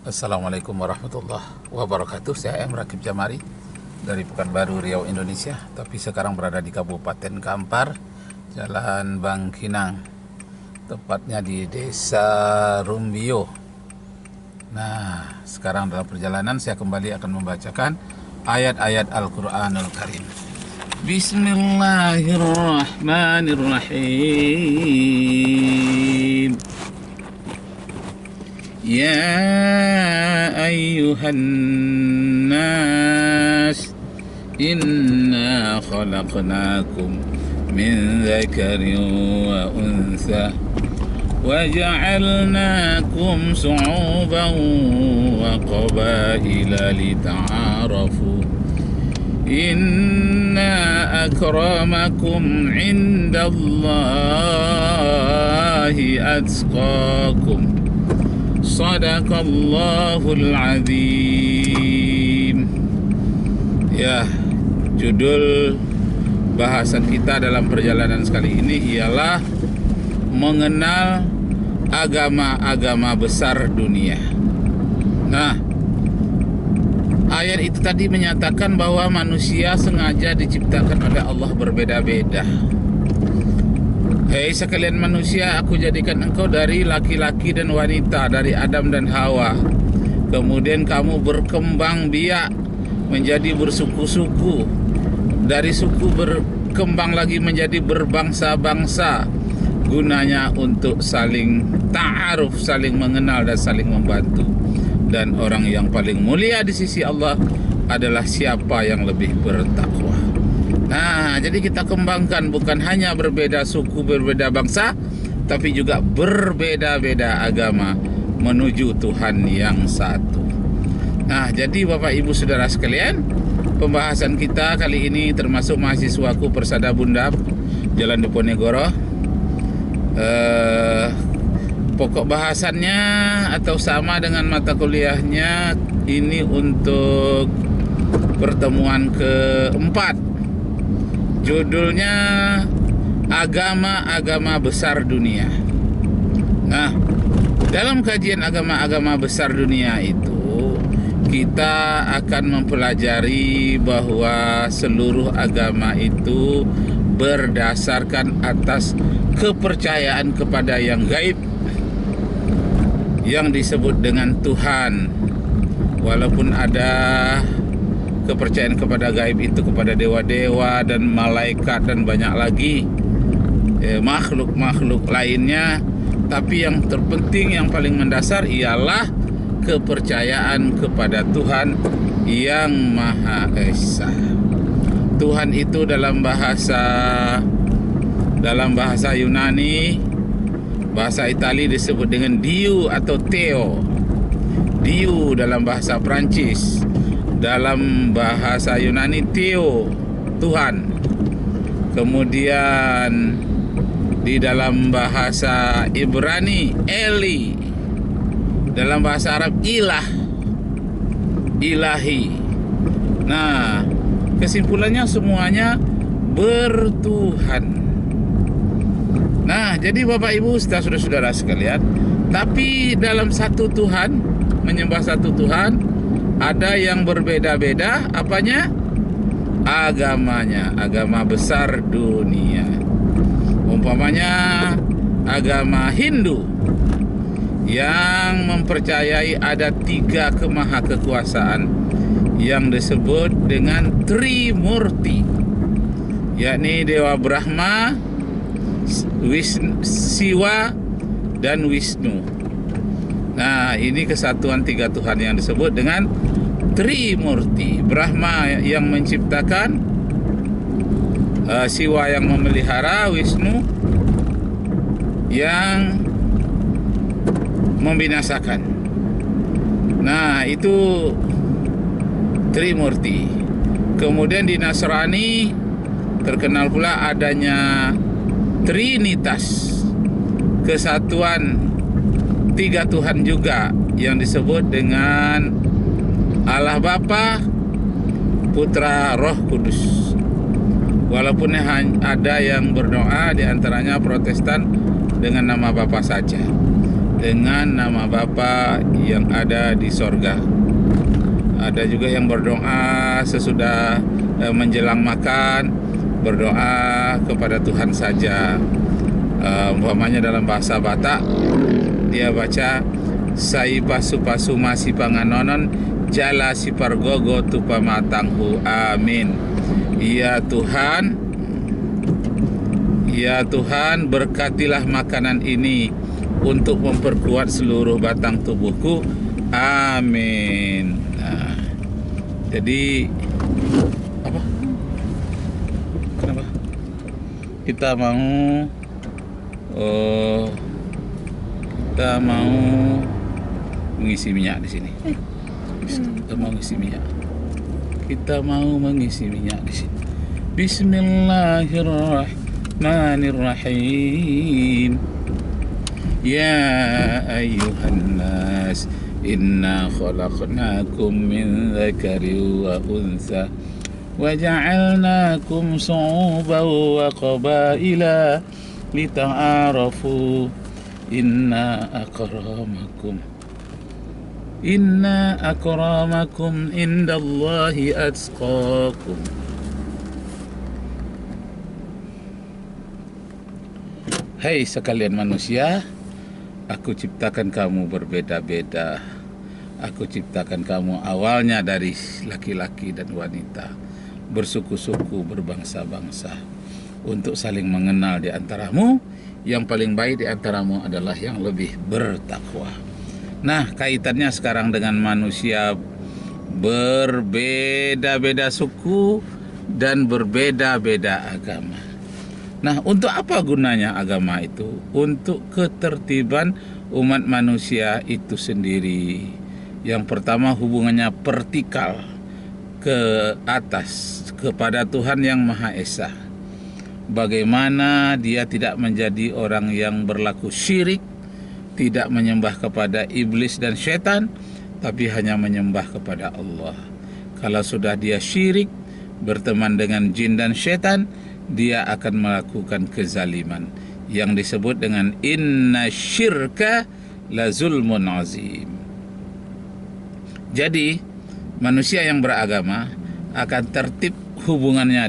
Assalamualaikum warahmatullahi wabarakatuh. Saya Rakib Jamari dari Pekanbaru, Riau, Indonesia. Tapi sekarang berada di Kabupaten Kampar, Jalan Bangkinang, tepatnya di Desa Rumbio. Nah, sekarang dalam perjalanan saya kembali akan membacakan ayat-ayat Al-Quranul Karim. Bismillahirrahmanirrahim. Ya ayyuhan nas, inna khalaqnakum min dzakarin wa untha wa ja'alnakum syu'uban wa qabaila lita'arafu. Inna akramakum 'indallahi atqakum. Sadaqallahul azim. Ya, judul bahasan kita dalam perjalanan sekali ini ialah mengenal agama-agama besar dunia. Nah, ayat itu tadi menyatakan bahwa manusia sengaja diciptakan oleh Allah berbeda-beda. Hei sekalian manusia, aku jadikan engkau dari laki-laki dan wanita, dari Adam dan Hawa. Kemudian kamu berkembang biak menjadi bersuku-suku. Dari suku berkembang lagi menjadi berbangsa-bangsa. Gunanya untuk saling ta'aruf, saling mengenal dan saling membantu. Dan orang yang paling mulia di sisi Allah adalah siapa yang lebih bertakwa. Nah, jadi kita kembangkan bukan hanya berbeda suku, berbeda bangsa, tapi juga berbeda-beda agama menuju Tuhan yang satu. Nah, jadi Bapak Ibu Saudara sekalian, pembahasan kita kali ini termasuk mahasiswaku Persada Bundap, Jalan Diponegoro. Pokok bahasannya atau sama dengan mata kuliahnya ini untuk pertemuan keempat. Judulnya agama-agama besar dunia. Nah, dalam kajian agama-agama besar dunia itu kita akan mempelajari bahwa seluruh agama itu berdasarkan atas kepercayaan kepada yang gaib, yang disebut dengan Tuhan. Walaupun ada kepercayaan kepada gaib itu kepada dewa-dewa dan malaikat dan banyak lagi makhluk-makhluk lainnya, tapi yang terpenting, yang paling mendasar ialah kepercayaan kepada Tuhan yang Maha Esa. Tuhan itu dalam bahasa Yunani, bahasa Itali disebut dengan Dieu atau Theo. Dieu dalam bahasa Prancis, dalam bahasa Yunani Theo, Tuhan. Kemudian di dalam bahasa Ibrani Eli, dalam bahasa Arab Ilah, Ilahi. Nah, kesimpulannya semuanya bertuhan. Nah, jadi Bapak Ibu saudara-saudara sekalian, tapi dalam satu Tuhan, menyembah satu Tuhan, ada yang berbeda-beda apanya? Agamanya, agama besar dunia. Umpamanya agama Hindu yang mempercayai ada 3 kemahakekuasaan yang disebut dengan Trimurti, yakni Dewa Brahma, Siwa, dan Wisnu. Nah, ini kesatuan 3 Tuhan yang disebut dengan Trimurti. Brahma yang menciptakan, Siwa yang memelihara, Wisnu yang membinasakan. Nah, itu Trimurti. Kemudian di Nasrani terkenal pula adanya Trinitas, kesatuan 3 Tuhan juga yang disebut dengan Allah Bapa, Putra, Roh Kudus. Walaupun ada yang berdoa di antaranya Protestan dengan nama Bapa saja. dengan nama Bapa yang ada di sorga. Ada juga yang berdoa sesudah menjelang makan, berdoa kepada Tuhan saja. Umpamanya dalam bahasa Batak, dia baca sai pasu-pasu masih panganonon jala si pargogo tupa matanghu, amin. Ya Tuhan, berkatilah makanan ini untuk memperkuat seluruh batang tubuhku, amin. Nah, jadi apa? Kenapa? Kita mau mengisi minyak di sini. Kita mau mengisi minyak di sini. Bismillahirrahmanirrahim. Ya ayyuhan nas, inna khalaqnakum min dzakarin wa untha wa ja'alnakum syu'uban wa qabaila lita'arafu. Inna akramakum indallahi atqakum. Hai sekalian manusia, aku ciptakan kamu berbeda-beda. Aku ciptakan kamu awalnya dari laki-laki dan wanita, bersuku-suku, berbangsa-bangsa, untuk saling mengenal di antaramu. Yang paling baik di antaramu adalah yang lebih bertakwa. Nah, kaitannya sekarang dengan manusia berbeda-beda suku dan berbeda-beda agama. Nah, untuk apa gunanya agama itu? Untuk ketertiban umat manusia itu sendiri. Yang pertama, hubungannya vertikal ke atas kepada Tuhan yang Maha Esa. Bagaimana dia tidak menjadi orang yang berlaku syirik, tidak menyembah kepada iblis dan setan, tapi hanya menyembah kepada Allah. Kalau sudah dia syirik, berteman dengan jin dan setan, dia akan melakukan kezaliman yang disebut dengan inna syirka la zulmun azim. Jadi manusia yang beragama akan tertib hubungannya